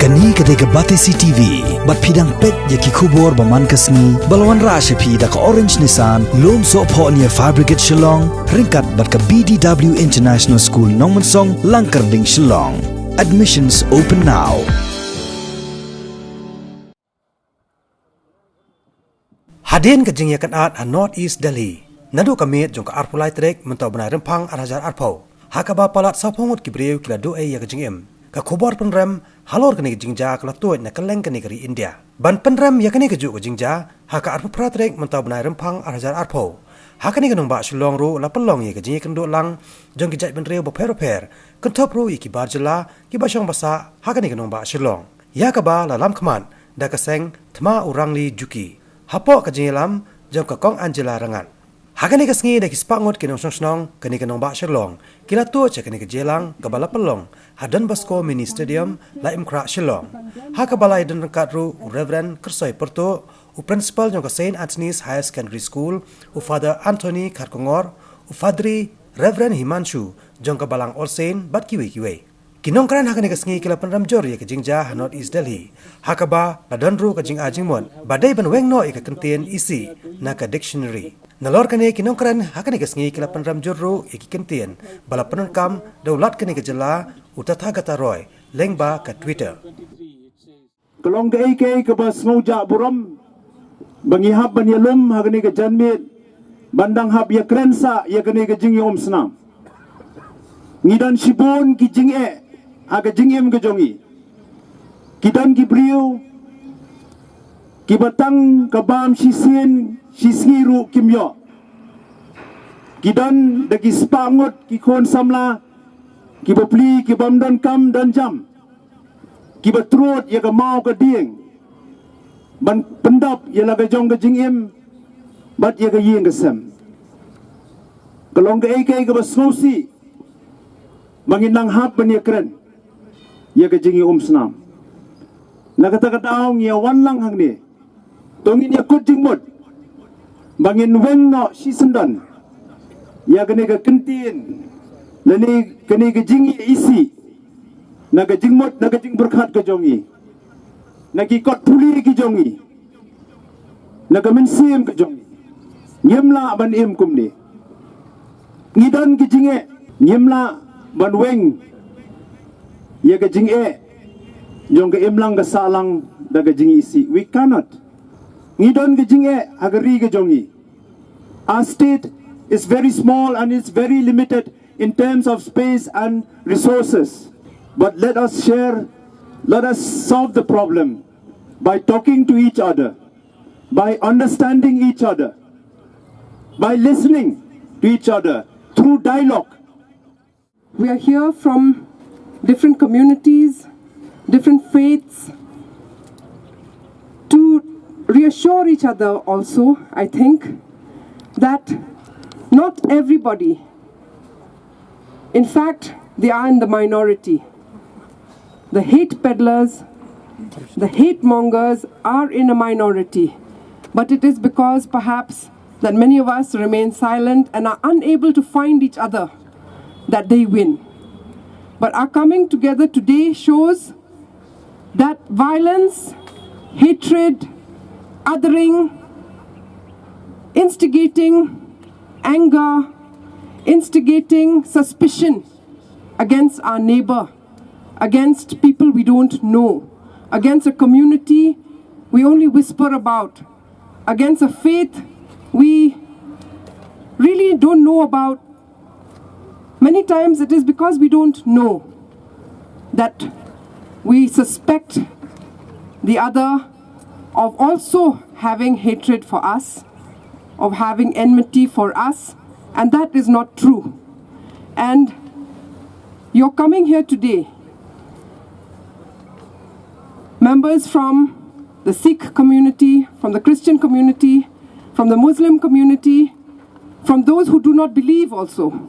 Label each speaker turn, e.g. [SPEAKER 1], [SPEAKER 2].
[SPEAKER 1] Kani kadega Batesi TV, bat pidang pet yaki kubor baman kasni, balawan rasha pi da ka Orange Nissan, lom so po niya Fabricate Shillong, ringkat bat ka BDW International School Nongshong, Langkarding Shillong. Admissions open now.
[SPEAKER 2] Hadin ke Jingjia kan at North East Delhi. Nadu kamit jong ka arpulai trek mentau benai rempang arajar arpau. Hakaba palat sapongut kibriu kila doe ya ke Jingjim. Ka khobor Pynrem Halor kani ke Jingjia kala tuat na kaleng kani kari India. Ban Pynrem ya kani ke ju ke Jingjia haka arpu pratrek mentau benai rempang arajar arpau. Hakani kanong ba Shillong ru la pelong ya ke Jingjia kan do lang jong ki jai benreu ba per kentop ru iki barjela ki basong basa hakani kanong ba Shillong. Ya ka ba la lam khaman da ka seng thma urang li juki. Hapo ka Jingjia jong ka kong Angela rangan. Hakani ka sngi da ki spangot ki Nongshong kani kanong ba Shillong kila tu che kani ka jelang ka bala pelong hadan basko mini stadium la imkra Shillong. Haka balai dan rangkat ru Reverend Kersoi Perto u principal jong ka St. Anthony's Higher Secondary School u Father Anthony Karkongor u Fadri Reverend Himanshu jong ka balang All Saint bat kiwe. Kinong kran hakani ka sngi kila Pynrem jor ya ka Jingjia North East Delhi. Haka ba la dan ru ka jingmon badai ban weng no ka kentien isi na ka dictionary. Nalor kani kinong kran hakani ka sngi kila Pynrem jor ru iki kentien bala penenkam daulat kani ka jela utata gata roy lengba ka Twitter.
[SPEAKER 3] Kalong ka AK ka bas ngoja buram bangihap ban yalum hakani ka janmit bandang hab ya krensa ya kani ka Jingjia snam. Ngidan sibun ki Jingjia aga Jingjim ke jongi. Kidan ki briu ki batang kabam sisin sisngiru kimyo. Kidan dagi spangot ki kon samla ki bapli ki bamdan kam dan jam. Ki batrut ya ka mau ka dieng. Ban pendap ya laga jong ke Jingjim bat ya ka ying kesem. Kalong ke AK ka basnosi manginang hap ban ya kren. Ya ke Jingjia snam. Nakata-kataong ya wan lang hang ni. Tongin ya kut jingmut. Bangin weng no sisendan. Ya kene ka kentin. Lani kene ka Jingjia isi. Naga jingmut naga jing berkat ke jongi. Nagi kot puli ke jongi. Naga mensim ke jongi. Nyemla ban im kum ni. Ngidan ke Jingjia. Nyemla ban weng. Ya ke Jingjia jong ke imlang ke salang daga Jingjia isi. We cannot. Ngidon ke Jingjia agari ke jongi. Our state is very small and it's very limited in terms of space and resources. But let us share, let us solve the problem by talking to each other, by understanding each other, by listening to each other through dialogue.
[SPEAKER 4] We are here from different communities, different faiths, to reassure each other also, I think, that not everybody, in fact, they are in the minority. The hate peddlers, the hate mongers are in a minority, but it is because perhaps that many of us remain silent and are unable to find each other that they win. But our coming together today shows that violence, hatred, othering, instigating anger, instigating suspicion against our neighbor, against people we don't know, against a community we only whisper about, against a faith we really don't know about. Many times it is because we don't know that we suspect the other of also having hatred for us, of having enmity for us, and that is not true. And you're coming here today, members from the Sikh community, from the Christian community, from the Muslim community, from those who do not believe also.